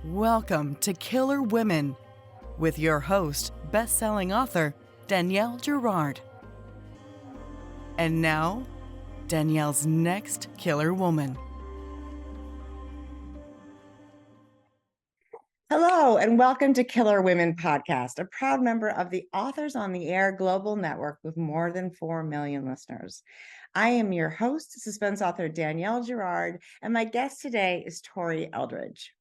Welcome to Killer Women with your host, best-selling author Danielle Girard. And now, Danielle's next killer woman. Hello, and welcome to Killer Women Podcast, a proud member of the Authors on the Air Global Network with more than 4 million listeners. I am your host, suspense author Danielle Girard, and my guest today is Tori Eldridge.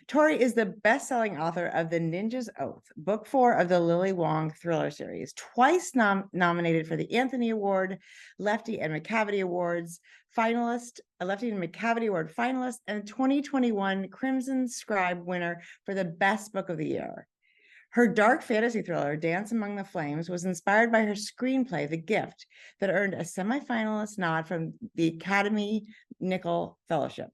Tori is the best-selling author of The Ninja's Oath, book 4 of the Lily Wong thriller series, twice nominated for the Anthony Award, Lefty and McCavity Awards finalist, a Lefty and McCavity Award finalist, and 2021 Crimson Scribe winner for the best book of the year. Her dark fantasy thriller, Dance Among the Flames, was inspired by her screenplay, The Gift, that earned a semifinalist nod from the Academy Nicholl Fellowship.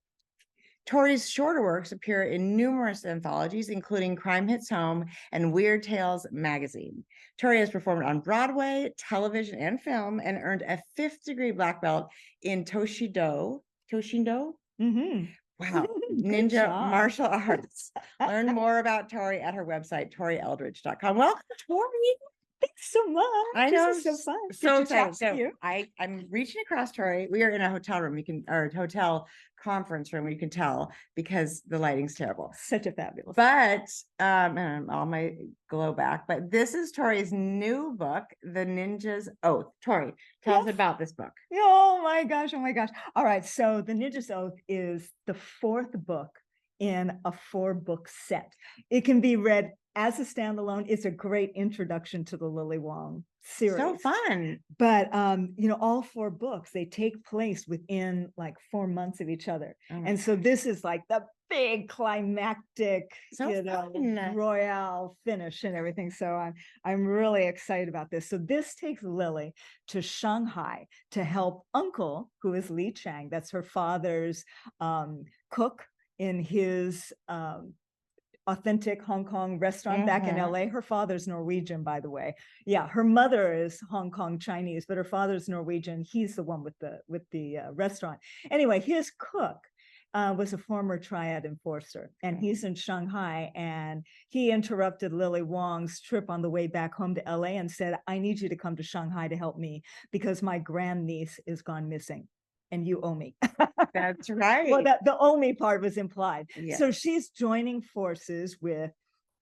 Tori's shorter works appear in numerous anthologies, including Crime Hits Home and Weird Tales magazine. Tori has performed on Broadway, television, and film, and earned a 5th-degree black belt in Toshindo? Mm-hmm. Wow, ninja martial arts. Learn more about Tori at her website, torieldridge.com. Welcome, Tori. Thanks so much. I know, This is so fun. So Good to chat excited. with you. I'm reaching across, Tori. We are in a hotel room. Hotel conference room. You can tell because the lighting's terrible. Such a fabulous. But and all my glow back. But this is Tori's new book, The Ninja's Oath. Tori, tell us about this book. Oh my gosh. All right. So The Ninja's Oath is the 4th book in a 4-book set. It can be read as a standalone. It's a great introduction to the Lily Wong series. So fun. But all 4 books, they take place within like 4 months of each other. And so this is like the big climactic, royale finish and everything. So I'm really excited about this. So this takes Lily to Shanghai to help Uncle, who is Li Chang. That's her father's cook in his authentic Hong Kong restaurant back in LA. Her father's Norwegian, by the way. Yeah, her mother is Hong Kong Chinese, but her father's Norwegian. He's the one with the restaurant. Anyway, his cook was a former triad enforcer, and he's in Shanghai, and he interrupted Lily Wong's trip on the way back home to LA and said, I need you to come to Shanghai to help me because my grandniece is gone missing. And you owe me. That's right. Well, the owe me part was implied. Yeah. So she's joining forces with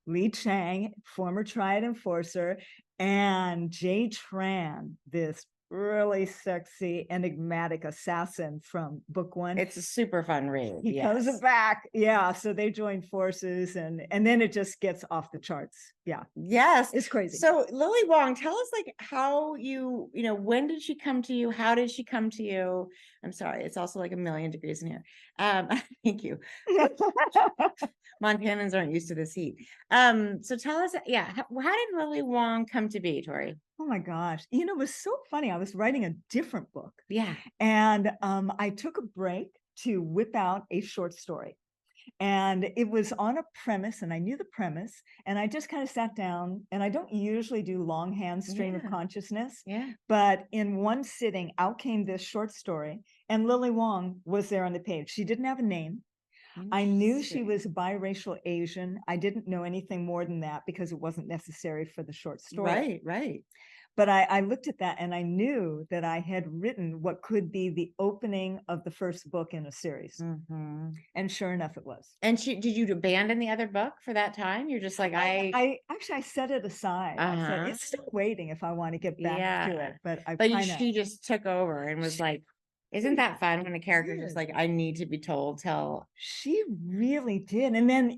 Li Chang, former triad enforcer, and Jay Tran, this really sexy, enigmatic assassin from book 1. It's a super fun read. He comes back. Yeah. So they join forces and then it just gets off the charts. Yeah. Yes. It's crazy. So Lily Wong, tell us like how when did she come to you? How did she come to you? I'm sorry. It's also like 1,000,000 degrees in here. Thank you. Montanans aren't used to this heat. So tell us, how did Lily Wong come to be, Tori? Oh my gosh. It was so funny. I was writing a different book. Yeah. And I took a break to whip out a short story. And it was on a premise, and I knew the premise, and I just kind of sat down, and I don't usually do longhand stream of consciousness. Yeah. But in one sitting, out came this short story, and Lily Wong was there on the page. She didn't have a name. I knew she was biracial Asian. I didn't know anything more than that because it wasn't necessary for the short story. Right. But I looked at that and I knew that I had written what could be the opening of the first book in a series. And sure enough, it was. And did you abandon the other book for that time? You're just like, I set it aside. I said, it's still waiting if I want to get back to it. But she just took over and was like, isn't that fun when a character just like, I need to be told, She really did. And then,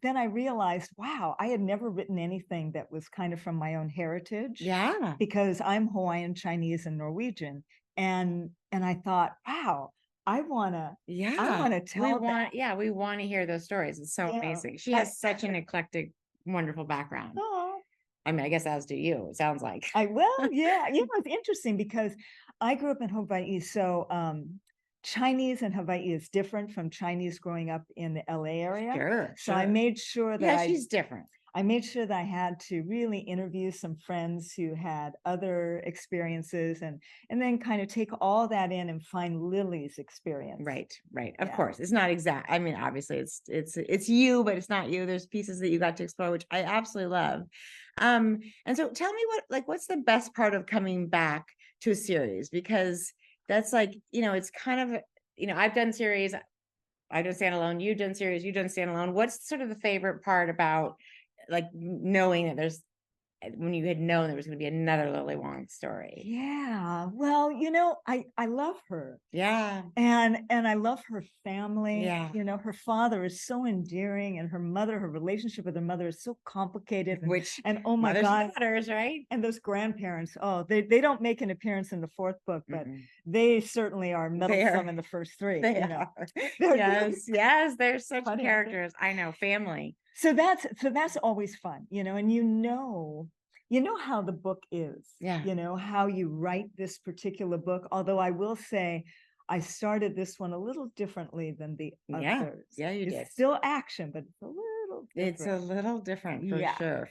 then I realized, wow, I had never written anything that was kind of from my own heritage. Yeah. Because I'm Hawaiian, Chinese, and Norwegian. And I thought, wow, I want to tell that. We want to hear those stories. It's so amazing. She has such an eclectic, wonderful background. Oh. I mean, I guess as do you, it sounds like. It's interesting because I grew up in Hawaii. So Chinese in Hawaii is different from Chinese growing up in the LA area. Sure. So I made sure that she's different. I made sure that I had to really interview some friends who had other experiences and then kind of take all that in and find Lily's experience. Right. Of Yeah. course. It's not exact. I mean, obviously it's you, but it's not you. There's pieces that you got to explore, which I absolutely love. And so tell me what's the best part of coming back to a series? Because that's like, it's kind of, I've done series, I've done standalone, you've done series, you've done standalone. What's sort of the favorite part about like knowing that when you had known there was going to be another Lily Wong story? Yeah. Well, I love her. Yeah. And I love her family. Yeah. Her father is so endearing, and her relationship with her mother is so complicated. And oh my mothers God, and daughters, right? and those grandparents, they don't make an appearance in the fourth book, but they certainly are meddlesome in the first three. They are. Yes, they're such Funny, characters. I know, family. So that's always fun, and you know how the book is. Yeah. How you write this particular book. Although I will say, I started this one a little differently than the others. Yeah, you did. It's still action, but it's a little different. It's a little different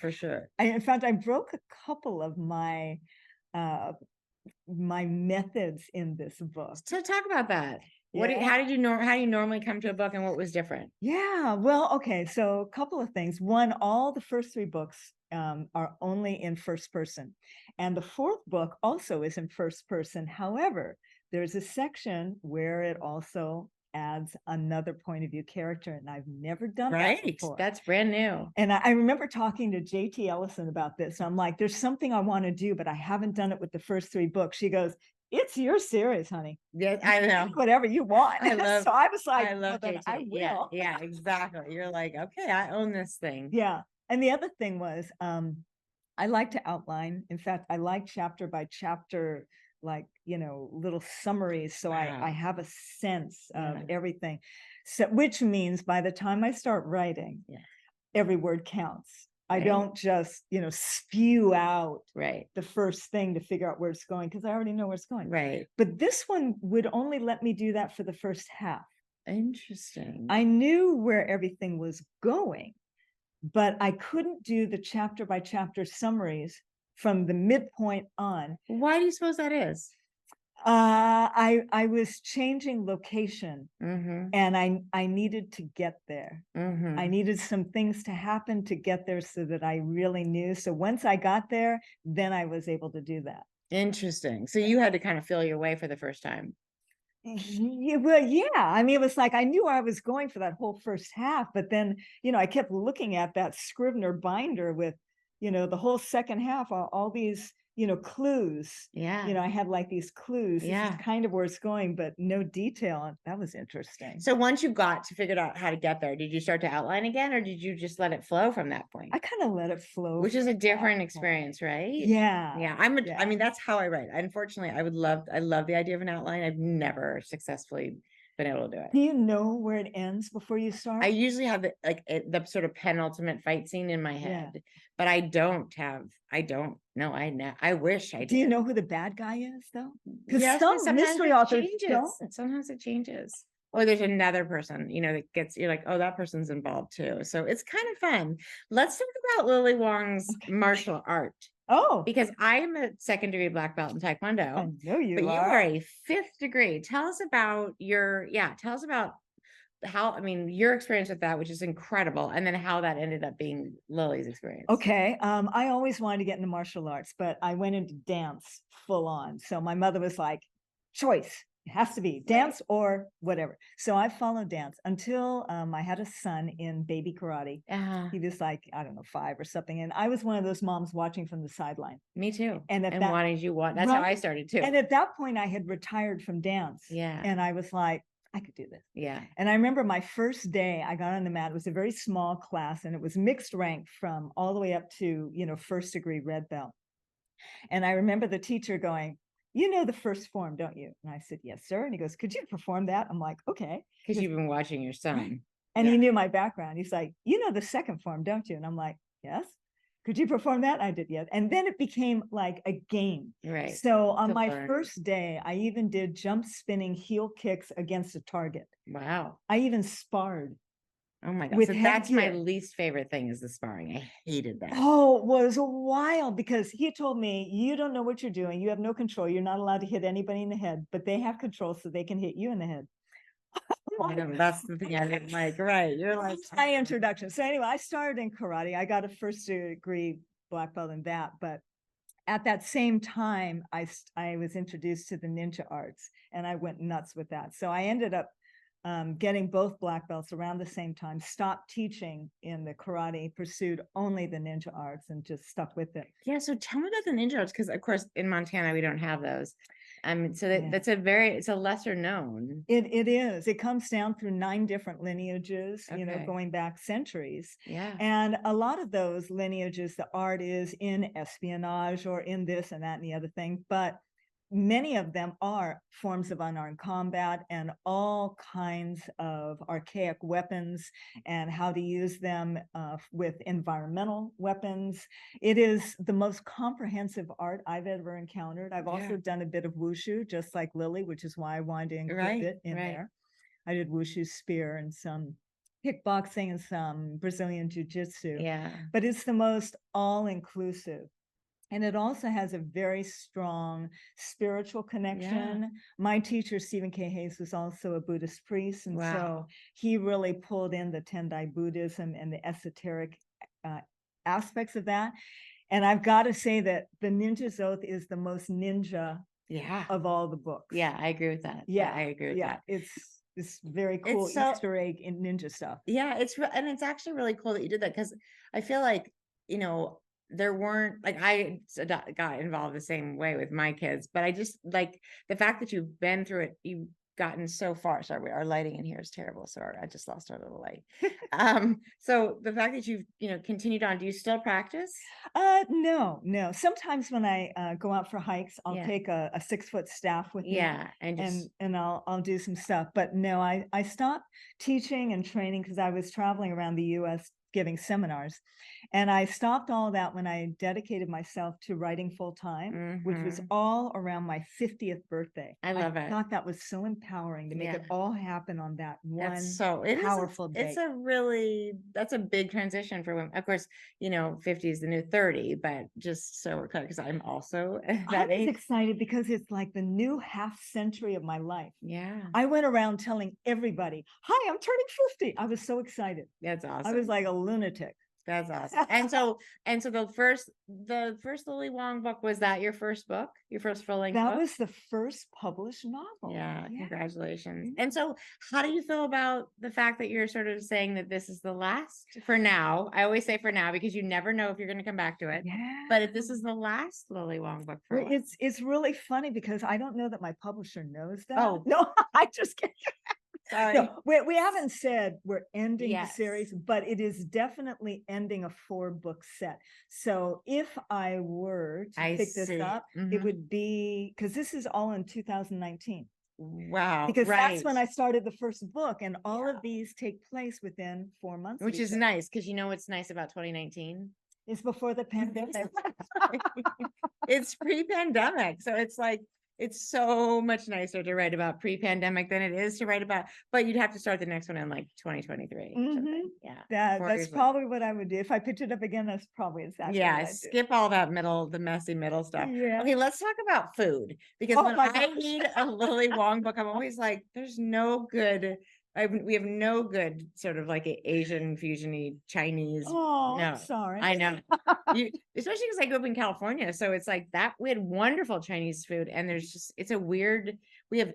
for sure. In fact, I broke a couple of my methods in this book. So talk about that. Yeah. How do you normally come to a book, and what was different? Yeah, well, okay, so a couple of things. One, all the first three books are only in first person, and the fourth book also is in first person. However, there's a section where it also adds another point of view character, and I've never done that before. That's brand new. And I remember talking to JT Ellison about this. I'm like, there's something I want to do, but I haven't done it with the first three books. She goes, it's your series, honey. Yeah, I know. Whatever you want. So I was like, I love JT. I will. Yeah, exactly. You're like, okay, I own this thing. Yeah. And the other thing was, I like to outline. In fact, I like chapter by chapter, like, little summaries. So I have a sense of everything. So, which means by the time I start writing, every word counts. I don't just, spew out the first thing to figure out where it's going, because I already know where it's going. Right. But this one would only let me do that for the first half. Interesting. I knew where everything was going, but I couldn't do the chapter by chapter summaries from the midpoint on. Why do you suppose that is? I was changing location, and I needed to get there. I needed some things to happen to get there so that I really knew. So once I got there, then I was able to do that. Interesting. So you had to kind of feel your way for the first time. Well, yeah. I mean, it was like I knew where I was going for that whole first half, but then, I kept looking at that Scrivener binder with, the whole second half, all these, clues. Yeah. I had like these clues. Yeah. This is kind of where it's going, but no detail. That was interesting. So once you got to figure out how to get there, did you start to outline again, or did you just let it flow from that point? I kind of let it flow. Which is a different experience, right? Yeah. Yeah. I mean, that's how I write. Unfortunately, I love the idea of an outline. I've never successfully been able to do it. Do you know where it ends before you start? I usually have the sort of penultimate fight scene in my head, but I don't know. I wish I did. Do you know who the bad guy is, though? Because Yes, some mystery authors don't. Sometimes it changes. Or there's another person, that you're like, oh, that person's involved too. So it's kind of fun. Let's talk about Lily Wong's martial art. Oh, because I am a second-degree black belt in Taekwondo. I know you but are. You are a 5th degree. Tell us about how, your experience with that, which is incredible, and then how that ended up being Lily's experience. Okay. I always wanted to get into martial arts, but I went into dance full on. So my mother was like, choice. It has to be dance or whatever. So I followed dance until I had a son in baby karate. He was like, I don't know, 5 or something. And I was one of those moms watching from the sideline. Me too. And wanted you watch. That's how I started too. And at that point I had retired from dance. Yeah. And I was like, I could do this. Yeah. And I remember my first day I got on the mat. It was a very small class, and it was mixed rank from all the way up to, 1st degree red belt. And I remember the teacher going, you know the first form, don't you? And I said, yes, sir. And he goes, could you perform that? I'm like, okay. Because you've been watching your son. And he knew my background. He's like, you know the second form, don't you? And I'm like, yes. Could you perform that? I did, yes. And then it became like a game. Right. So on my first day, I even did jump spinning heel kicks against a target. Wow. I even sparred. Oh my God. with So that's my headgear. least favorite thing is the sparring. I hated that. Oh, it was wild because he told me, you don't know what you're doing. You have no control. You're not allowed to hit anybody in the head, but they have control so they can hit you in the head. That's the thing I didn't like. Right. You're like My introduction. So anyway, I started in karate. I got a first degree black belt in that, but at that same time, I was introduced to the ninja arts and I went nuts with that. So I ended up getting both black belts around the same time, stopped teaching in the karate, pursued only the ninja arts and just stuck with it. Yeah. So tell me about the ninja arts, because of course in Montana we don't have those. So Yeah. that's it's a lesser known. It is. It comes down through 9 different lineages, Okay. going back centuries. Yeah. And a lot of those lineages, the art is in espionage or in this and that and the other thing, but many of them are forms of unarmed combat and all kinds of archaic weapons and how to use them with environmental weapons. It is the most comprehensive art I've ever encountered. I've also done a bit of wushu, just like Lily, which is why I wanted to include it in there. I did wushu, spear, and some kickboxing and some Brazilian jiu-jitsu. Yeah. But it's the most all-inclusive. And it also has a very strong spiritual connection. Yeah. My teacher, Stephen K. Hayes, was also a Buddhist priest. And so he really pulled in the Tendai Buddhism and the esoteric aspects of that. And I've got to say that the Ninja's Oath is the most ninja of all the books. Yeah, I agree with that. Yeah, I agree with that. It's very cool Easter egg in ninja stuff. Yeah, and it's actually really cool that you did that, because I feel like, there weren't, like, I got involved the same way with my kids, but I just like the fact that you've been through it, you've gotten so far. Sorry, our lighting in here is terrible. Sorry, I just lost our little light. So the fact that you've, continued on, do you still practice? No. Sometimes when I go out for hikes, I'll take a 6-foot staff with me. And I'll do some stuff. But no, I stopped teaching and training because I was traveling around the US giving seminars. And I stopped all that when I dedicated myself to writing full time, which was all around my 50th birthday. I love it. I thought that was so empowering to make it all happen on that one powerful day. That's a big transition for women. Of course, 50 is the new 30, but just so we're clear, because I'm also that age. Excited because it's like the new half century of my life. Yeah. I went around telling everybody, hi, I'm turning 50. I was so excited. That's awesome. I was like a lunatic. That's awesome. And so the first Lily Wong book, was that your first book? Your first full-length book? That was the first published novel. Yeah, congratulations. And so how do you feel about the fact that you're sort of saying that this is the last for now? I always say for now, because you never know if you're going to come back to it. Yeah. But if this is the last Lily Wong book for it's really funny because I don't know that my publisher knows that. Oh. No, I just can't. Sorry. No, we haven't said we're ending the series, but it is definitely ending a 4-book set. So if I were to pick this up, it would be, because this is all in 2019. Wow. Because that's when I started the first book, and all of these take place within 4 months. Which is nice, because what's nice about 2019? It's before the pandemic. It's pre-pandemic. So it's like, it's so much nicer to write about pre-pandemic than it is to write about, but you'd have to start the next one in like 2023. Yeah. That's probably what I would do. If I picked it up again, that's probably exactly what I'd skip all that the messy middle stuff. Yeah. Okay, let's talk about food, because when I read a Lily Wong book, I'm always like, there's no good, we have no good sort of like Asian fusion-y Chinese. Oh, no, sorry. I know. Especially because I grew up in California, so it's like that. We had wonderful Chinese food, and it's a weird. We have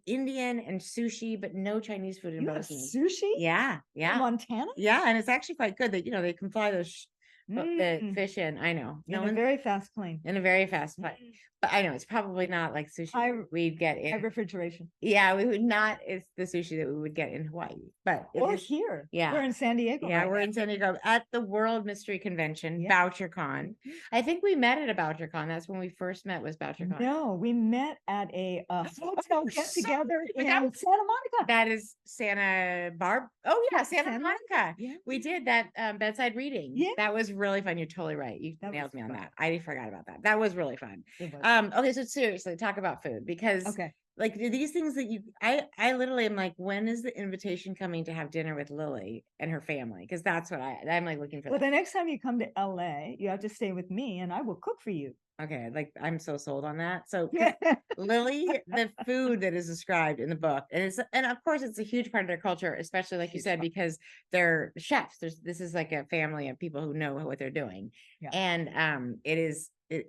Indian and sushi, but no Chinese food in both. Sushi? Yeah. In Montana? Yeah, and it's actually quite good that they can fly those the fish in. I know. In a very fast plane. In a very fast plane. But I know it's probably not like sushi we'd get in refrigeration. Yeah, we would not. It's the sushi that we would get in Hawaii, but here. Yeah, we're in San Diego. Yeah, we're in San Diego at the World Mystery Convention, BoucherCon. I think we met at a BoucherCon. That's when we first met. Was BoucherCon? No, we met at a hotel get together in Santa Monica. That is Santa Monica. Yeah, we did that bedside reading. Yeah, that was really fun. You're totally right. You That nailed was me on fun. that. I forgot about that. That was really fun. It was. Okay, so seriously, talk about food because Okay. like these things that I literally am like, when is the invitation coming to have dinner with Lily and her family? Because that's what I'm like looking for Well, that. the next time you come to LA, you have to stay with me and I will cook for you. Okay, like I'm so sold on that. So 'cause Yeah. Lily, the food that is described in the book, and of course it's a huge part of their culture, especially like you Huge said, part. because they're chefs. This is like a family of people who know what they're doing. Yeah. And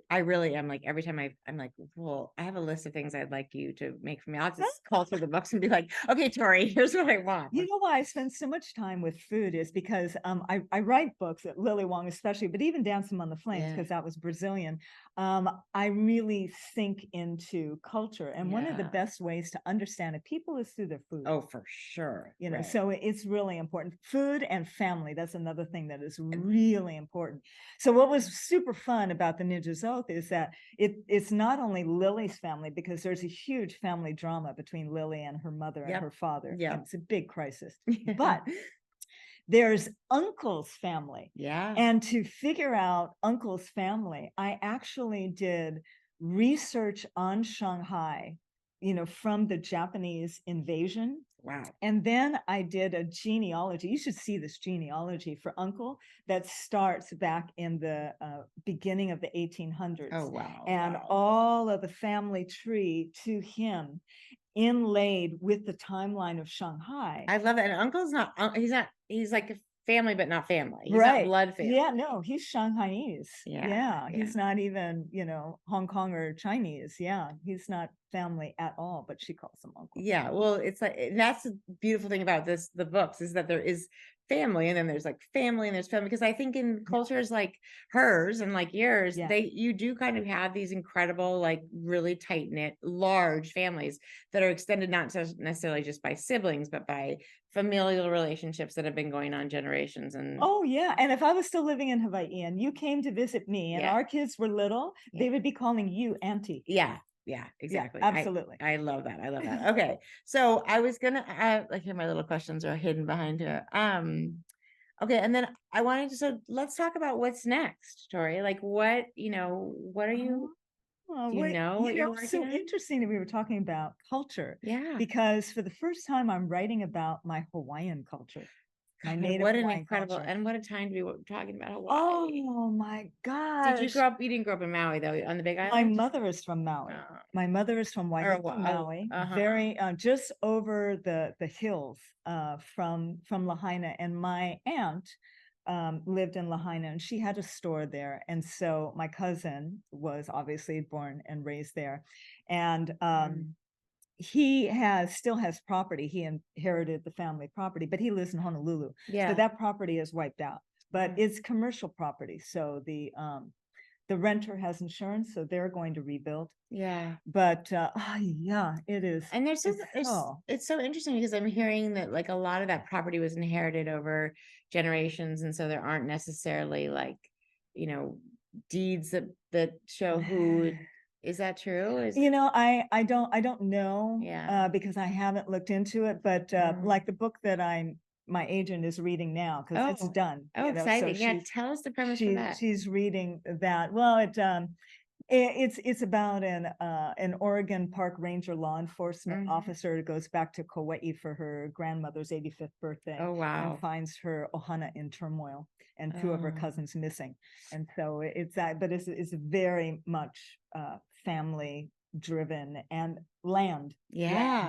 I really am like, every time I'm like, well, I have a list of things I'd like you to make for me. I'll just call through the books and be like, okay, Tori, here's what I want. You know why I spend so much time with food is because I write books at Lily Wong especially, but even Dancing on the Flames, Yeah. because that was Brazilian. I really sink into culture. And one of the Yeah. best ways to understand it, people, is through their food. Oh, for sure. You know, Right. so it's really important. Food and family, that's another thing that is really important. So what was super fun about the Ninja's Oath is that it's not only Lily's family, because there's a huge family drama between Lily and her mother and Yep. her father. Yep. And it's a big crisis. But there's Uncle's family. Yeah. And to figure out Uncle's family, I actually did research on Shanghai, you know, from the Japanese invasion. Wow. And then I did a genealogy. You should see this genealogy for Uncle that starts back in the beginning of the 1800s. Oh, wow. And wow. all of the family tree to him inlaid with the timeline of Shanghai. I love it. And Uncle's not, he's like a family, but not family. He's Right. not blood family. Yeah, no, he's Shanghainese. Yeah, Yeah, yeah. he's not even, you know, Hong Kong or Chinese. Yeah, he's not family at all, but she calls him uncle. Yeah, well, it's like, that's the beautiful thing about the books, is that there is family, and then there's like family and there's family, because I think in cultures like hers and like yours, Yeah. you do kind of have these incredible, like really tight knit, large families that are extended not necessarily just by siblings, but by familial relationships that have been going on generations. And Oh yeah, and if I was still living in Hawaii and you came to visit me and Yeah. our kids were little, they would be calling you auntie. yeah, exactly. absolutely. I love that. I love that. Okay, so I was gonna like, here my little questions are hidden behind here. Okay, and then I wanted to, so let's talk about what's next, Tori. Like, what are you? Oh, Do you wait, know what you're working so on? interesting that we were talking about culture. Yeah. Because for the first time, I'm writing about my Hawaiian culture, my God, native what an Hawaiian incredible, culture. and what a time to be talking about Hawaii. Oh my Did you gosh. grow up? You didn't grow up in Maui though, on the Big My Island? mother is from Maui. Oh. My mother is from Waiheke, Maui, very just over the hills from Lahaina, and my aunt lived in Lahaina, and she had a store there. And so my cousin was obviously born and raised there, and he still has property. He inherited the family property, but he lives in Honolulu. Yeah. So that property is wiped out, but it's commercial property. So the renter has insurance, so they're going to rebuild. Yeah. But yeah, it is. And it's so interesting, because I'm hearing that like a lot of that property was inherited over generations, and so there aren't necessarily like, deeds that show who. Is that true? I don't know. Yeah. Because I haven't looked into it, but like the book that my agent is reading now, because it's done. Oh, exciting. So Yeah, tell us the premise for that. She's reading that. Well, it's about an Oregon Park Ranger law enforcement officer who goes back to Kauai for her grandmother's 85th birthday. Oh, wow. And finds her ohana in turmoil and two of her cousins missing. And so it's that, but it's very much family driven and land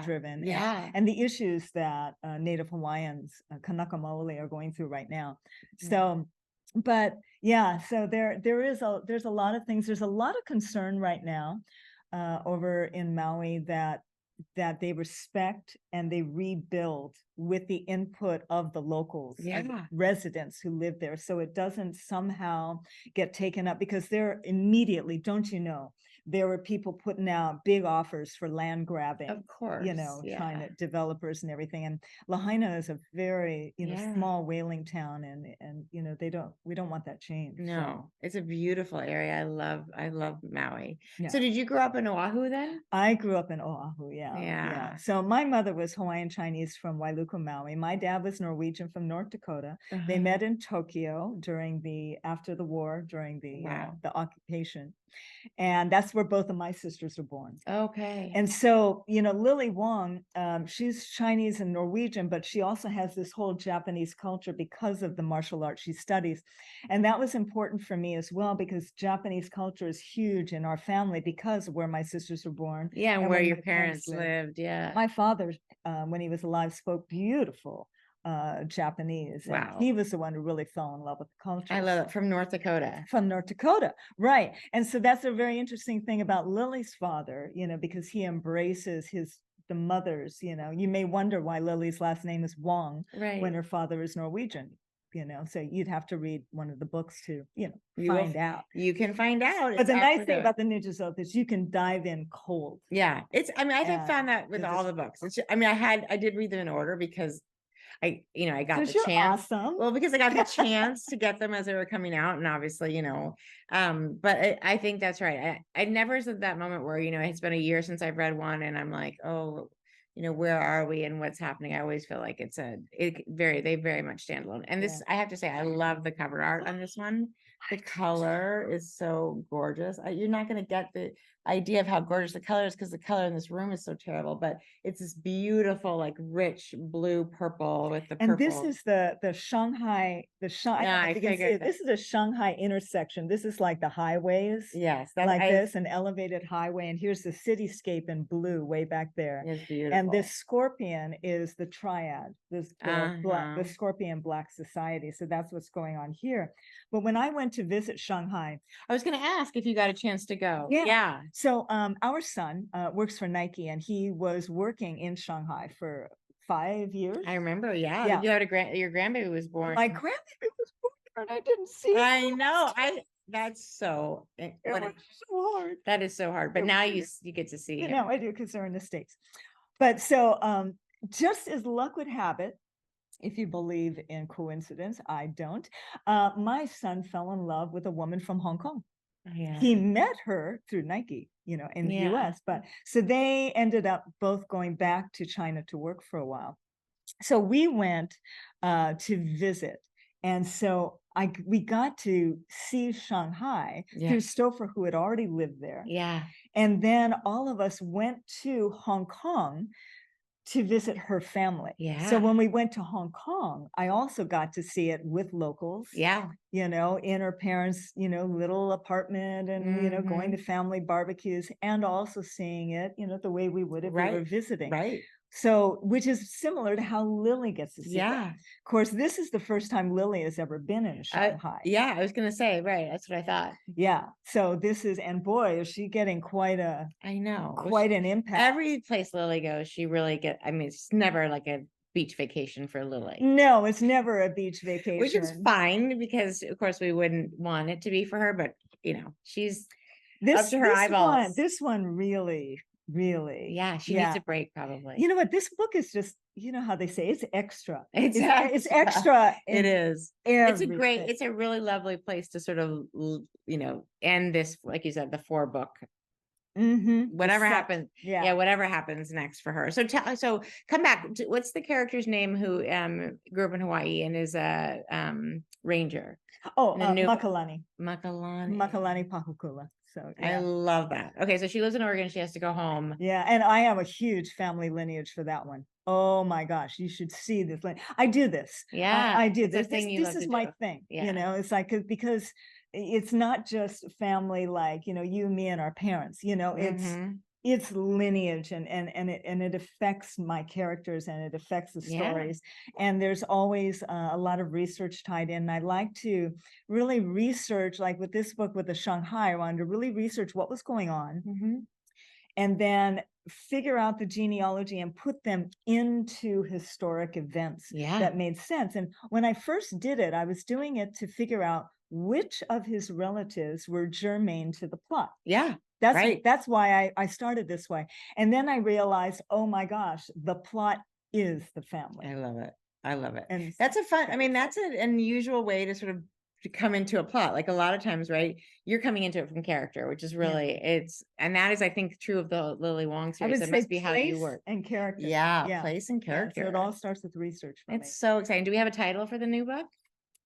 driven. Yeah. And the issues that Native Hawaiians, Kanaka Maoli, are going through right now. So but yeah, so there's a lot of things. There's a lot of concern right now over in Maui that they respect and they rebuild with the input of the locals and residents who live there. So it doesn't somehow get taken up, because they're immediately, don't you know, there were people putting out big offers for land grabbing, Of course. trying to developers and everything. And Lahaina is a very, small whaling town, and we don't want that changed. No, it's a beautiful area. I love Maui. Yeah. So did you grow up in Oahu then? I grew up in Oahu, yeah. So my mother was Hawaiian Chinese from Wailuku, Maui. My dad was Norwegian from North Dakota. They met in Tokyo after the war, during the occupation. And that's where both of my sisters were born. Okay. And so, Lily Wong, she's Chinese and Norwegian, but she also has this whole Japanese culture because of the martial arts she studies. And that was important for me as well, because Japanese culture is huge in our family because of where my sisters were born. Yeah, and where your parents lived. Yeah. My father, when he was alive, spoke beautiful Japanese. Wow. And he was the one who really fell in love with the culture. I love it. From North Dakota. From North Dakota, right. And so that's a very interesting thing about Lily's father, because he embraces the mothers, you may wonder why Lily's last name is Wong, right, when her father is Norwegian. So you'd have to read one of the books to, find out. You can find out. But the nice thing about the Ninjas Oath is you can dive in cold. Yeah. I found that with all the books. I did read them in order because I got the chance. Awesome. Well, because I got the chance to get them as they were coming out, and obviously, but I think that's right. I never said that moment where, it's been a year since I've read one and I'm like, oh, where are we and what's happening? I always feel like they very much stand alone. And this, I have to say, I love the cover art on this one. The color is so gorgeous. You're not going to get the idea of how gorgeous the color is because the color in this room is so terrible, but it's this beautiful, like rich blue purple with the purple. And this is the Shanghai, I figured this is a Shanghai intersection. This is like the highways. Yes. An elevated highway. And here's the cityscape in blue way back there. It's beautiful. And this scorpion is the triad, the Scorpion Black Society. So that's what's going on here. But when I went to visit Shanghai, I was going to ask if you got a chance to go. Yeah. So our son works for Nike, and he was working in Shanghai for 5 years. I remember. Yeah. You had your grandbaby was born. My grandbaby was born, and I didn't see it. I know. That's so. It was so hard. That is so hard. But now you get to see. No, I do, because they're in the States. But so just as luck would have it, if you believe in coincidence, I don't. My son fell in love with a woman from Hong Kong. Yeah. He met her through Nike, in the US. But so they ended up both going back to China to work for a while. So we went to visit. And so we got to see Shanghai through Stouffer, who had already lived there. Yeah. And then all of us went to Hong Kong to visit her family. Yeah. So when we went to Hong Kong, I also got to see it with locals. Yeah. In her parents', little apartment, and going to family barbecues, and also seeing it, the way we would if we were visiting. Right. So, which is similar to how Lily gets to see it. Of course, this is the first time Lily has ever been in Shanghai. I was going to say, right. That's what I thought. Yeah. So and boy, is she getting quite an impact. Every place Lily goes, she really it's never like a beach vacation for Lily. No, it's never a beach vacation. Which is fine, because of course we wouldn't want it to be for her, but she's up to her eyeballs. This one really. She needs a break, probably. You know what? This book is just, how they say, it's extra. It's extra. It is. Everything. It's a really lovely place to sort of, end this, like you said, the 4-book. Whatever happens. Yeah. Whatever happens next for her. So come back. What's the character's name who grew up in Hawaii and is a ranger? Oh, Makalani. Makalani Pahukula. So I love that. Okay, so she lives in Oregon. She has to go home. Yeah, and I have a huge family lineage for that one. Oh my gosh, you should see this. I do this. Yeah, I do this. This is my thing. Yeah. It's like because it's not just family like you, me, and our parents. It's lineage, and it affects my characters, and it affects the stories. And there's always a lot of research tied in. And I like to really research, like with this book with the Shanghai, I wanted to really research what was going on, and then figure out the genealogy and put them into historic events that made sense. And when I first did it, I was doing it to figure out which of his relatives were germane to the plot. That's why I started this way. And then I realized, oh my gosh, the plot is the family. I love it. I love it. And That's that's an unusual way to sort of to come into a plot. Like a lot of times, right? You're coming into it from character, which is really and that is, I think, true of the Lily Wong I series. would That say must be how you work. and character. Yeah, place and Yeah, character. so it all starts with research for me. It's so exciting. Do we have a title for the new book?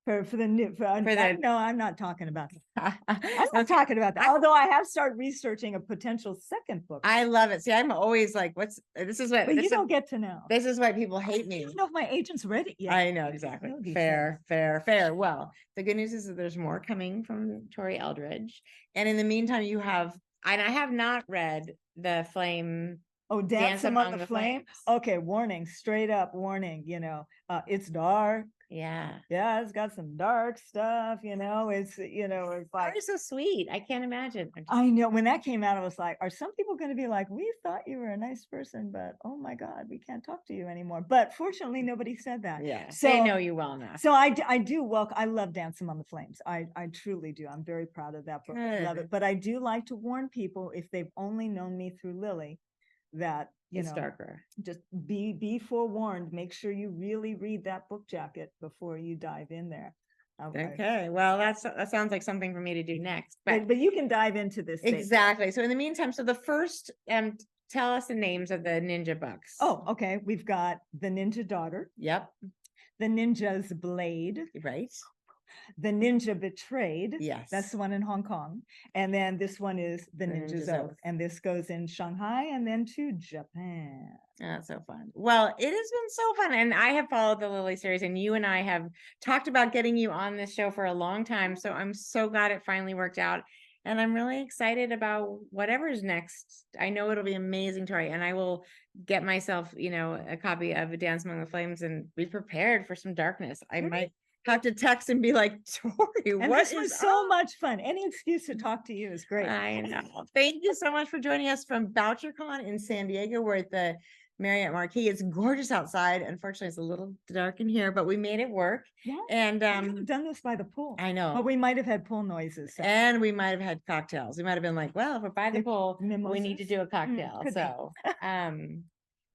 For the new, no, I'm not talking about that. I'm not Okay. talking about that. Although I have started researching a potential second book. I love it. See, I'm always like, But you don't get to know. This is why people hate me. I don't know if my agent's read it yet. I know, exactly. Fair. Well, the good news is that there's more coming from Tori Eldridge. And in the meantime, you have, and I have not read The Flame. Oh, Dance Among the Flames. Okay, warning, straight up warning, it's dark. Yeah, it's got some dark stuff, it's like, you're so sweet. I can't imagine. I know when that came out, I was like, are some people going to be like, we thought you were a nice person, but oh my God, we can't talk to you anymore. But fortunately, nobody said that. Yeah, so they know you well enough. So I do welcome, I love Dance Among the Flames. I truly do. I'm very proud of that book. I love it. But I do like to warn people, if they've only known me through Lily, that it's darker. Just be forewarned. Make sure you really read that book jacket before you dive in there. Okay, well, that sounds like something for me to do next. But you can dive into this exactly. So in the meantime, so the first, tell us the names of the ninja books. Oh, okay. We've got The Ninja Daughter. Yep. The Ninja's Blade. Right. The Ninja Betrayed. Yes. That's the one in Hong Kong. And then this one is The Ninja's Oath. And this goes in Shanghai and then to Japan. That's so fun. Well, it has been so fun. And I have followed the Lily series, and you and I have talked about getting you on this show for a long time. So I'm so glad it finally worked out. And I'm really excited about whatever's next. I know it'll be amazing, Tori. And I will get myself, a copy of Dance Among the Flames and be prepared for some darkness. I might have to text and be like, Tori, and this was so much fun. Any excuse to talk to you is great. I know. Thank you so much for joining us from BoucherCon in San Diego. We're at the Marriott Marquis. It's gorgeous outside. Unfortunately, it's a little dark in here, but we made it work. Yeah. And we've done this by the pool. I know. But we might have had pool noises. So. And we might have had cocktails. We might have been like, well, if we're by the pool, we need to do a cocktail. So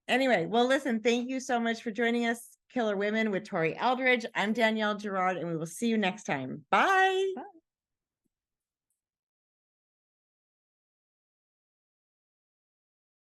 anyway, well, listen, thank you so much for joining us. Killer Women with Tori Eldridge. I'm Danielle Girard, and we will see you next time. Bye. Bye.